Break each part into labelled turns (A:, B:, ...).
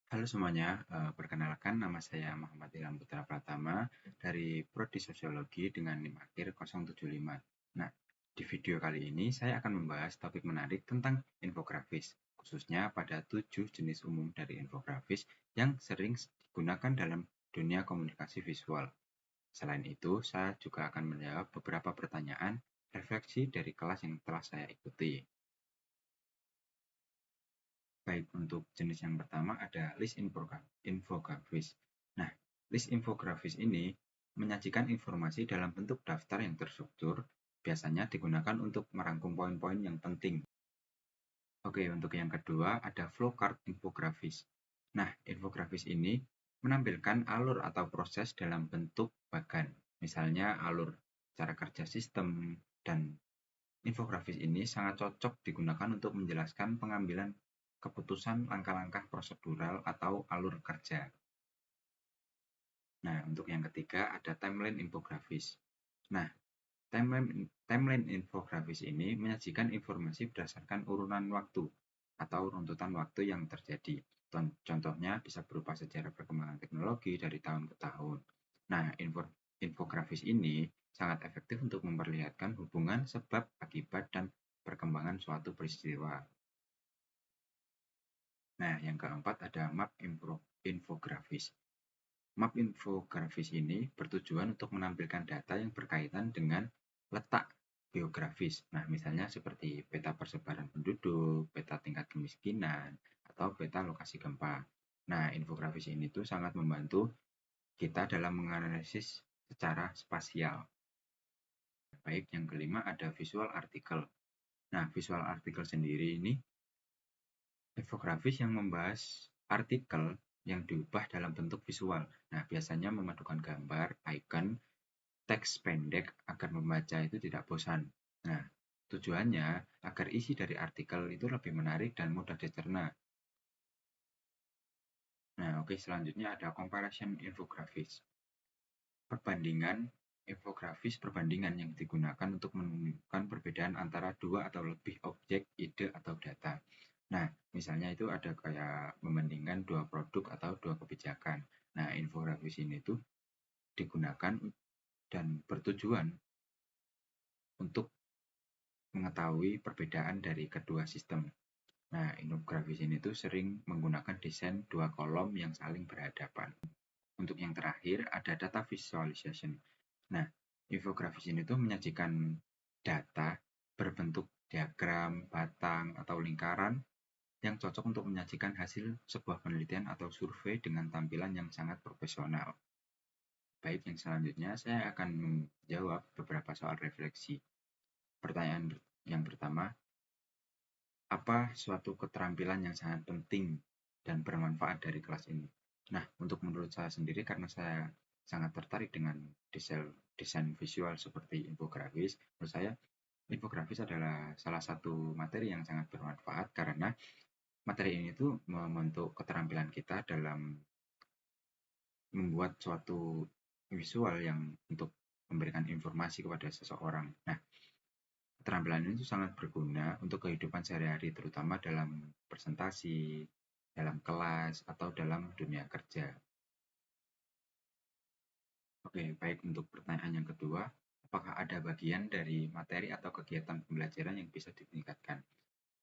A: Halo semuanya, perkenalkan nama saya Muhammad Ilham Putra Pratama dari Prodi Sosiologi dengan NIM akhir 075. Nah, di video kali ini saya akan membahas topik menarik tentang infografis, khususnya pada 7 jenis umum dari infografis yang sering digunakan dalam dunia komunikasi visual. Selain itu, saya juga akan menjawab beberapa pertanyaan refleksi dari kelas yang telah saya ikuti. Baik, untuk jenis yang pertama ada list infografis. Nah, list infografis ini menyajikan informasi dalam bentuk daftar yang terstruktur, biasanya digunakan untuk merangkum poin-poin yang penting. Oke, untuk yang kedua ada flowchart infografis. Nah, infografis ini menampilkan alur atau proses dalam bentuk bagan, misalnya alur cara kerja sistem, dan infografis ini sangat cocok digunakan untuk menjelaskan pengambilan keputusan langkah-langkah prosedural atau alur kerja. Nah, untuk yang ketiga ada timeline infografis. Nah, timeline infografis ini menyajikan informasi berdasarkan urunan waktu atau runtutan waktu yang terjadi. Contohnya bisa berupa sejarah perkembangan teknologi dari tahun ke tahun. Nah, infografis ini sangat efektif untuk memperlihatkan hubungan sebab, akibat, dan perkembangan suatu peristiwa. Nah, yang keempat ada map infografis. Map infografis ini bertujuan untuk menampilkan data yang berkaitan dengan letak geografis. Nah, misalnya seperti peta persebaran penduduk, peta tingkat kemiskinan, atau peta lokasi gempa. Nah, infografis ini tuh sangat membantu kita dalam menganalisis secara spasial. Baik, yang kelima ada visual artikel. Nah, visual artikel sendiri ini infografis yang membahas artikel yang diubah dalam bentuk visual. Nah, biasanya memadukan gambar, icon, teks pendek agar membaca itu tidak bosan. Nah, tujuannya agar isi dari artikel itu lebih menarik dan mudah dicerna. Nah, oke, selanjutnya ada comparison infografis. Perbandingan yang digunakan untuk menunjukkan perbedaan antara dua atau lebih objek, ide, atau data. Nah, misalnya itu ada kayak membandingkan dua produk atau dua kebijakan. Nah, infografis ini tuh digunakan dan bertujuan untuk mengetahui perbedaan dari kedua sistem. Nah, infografis ini tuh sering menggunakan desain dua kolom yang saling berhadapan. Untuk yang terakhir ada data visualization. Nah, infografis ini tuh menyajikan data berbentuk diagram, batang, atau lingkaran yang cocok untuk menyajikan hasil sebuah penelitian atau survei dengan tampilan yang sangat profesional. Baik, yang selanjutnya saya akan menjawab beberapa soal refleksi. Pertanyaan yang pertama, apa suatu keterampilan yang sangat penting dan bermanfaat dari kelas ini? Nah, untuk menurut saya sendiri, karena saya sangat tertarik dengan desain visual seperti infografis, menurut saya infografis adalah salah satu materi yang sangat bermanfaat karena materi ini tuh membentuk keterampilan kita dalam membuat suatu visual yang untuk memberikan informasi kepada seseorang. Nah, keterampilan ini tuh sangat berguna untuk kehidupan sehari-hari, terutama dalam presentasi, dalam kelas, atau dalam dunia kerja. Oke, baik, untuk pertanyaan yang kedua, apakah ada bagian dari materi atau kegiatan pembelajaran yang bisa ditingkatkan?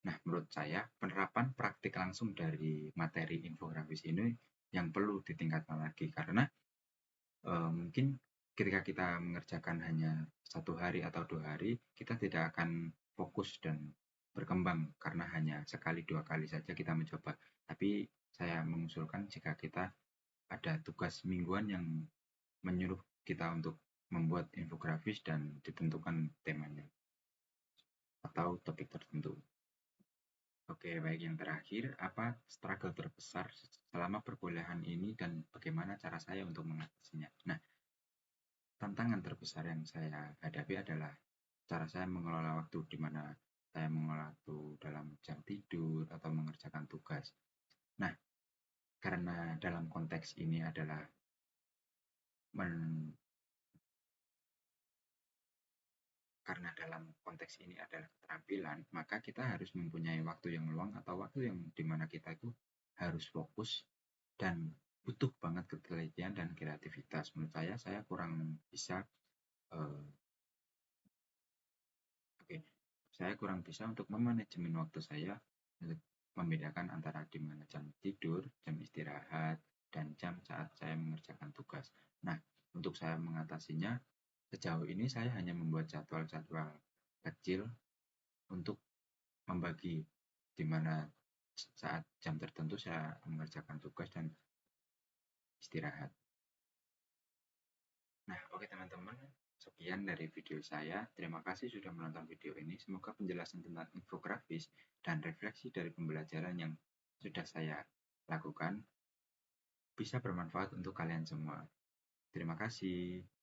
A: Nah, menurut saya, penerapan praktik langsung dari materi infografis ini yang perlu ditingkatkan lagi, karena mungkin ketika kita mengerjakan hanya 1 hari atau 2 hari, kita tidak akan fokus dan berkembang karena hanya sekali 2 kali saja kita mencoba. Tapi saya mengusulkan jika kita ada tugas mingguan yang menyuruh kita untuk membuat infografis dan ditentukan temanya atau topik tertentu. Oke, baik, yang terakhir, apa struggle terbesar selama perkuliahan ini dan bagaimana cara saya untuk mengatasinya? Nah, tantangan terbesar yang saya hadapi adalah cara saya mengelola waktu, di mana saya mengelola waktu dalam jam tidur atau mengerjakan tugas. Nah, karena dalam konteks ini adalah men- karena dalam konteks ini adalah keterampilan, maka kita harus mempunyai waktu yang luang atau waktu yang dimana kita itu harus fokus dan butuh banget ketelitian dan kreativitas. Menurut saya kurang bisa eh, oke, saya kurang bisa untuk memanajemen waktu saya untuk membedakan antara di mana jam tidur, jam istirahat, dan jam saat saya mengerjakan tugas. Nah, untuk saya mengatasinya, sejauh ini saya hanya membuat jadwal-jadwal kecil untuk membagi di mana saat jam tertentu saya mengerjakan tugas dan istirahat. Nah, oke teman-teman, sekian dari video saya. Terima kasih sudah menonton video ini. Semoga penjelasan tentang infografis dan refleksi dari pembelajaran yang sudah saya lakukan bisa bermanfaat untuk kalian semua. Terima kasih.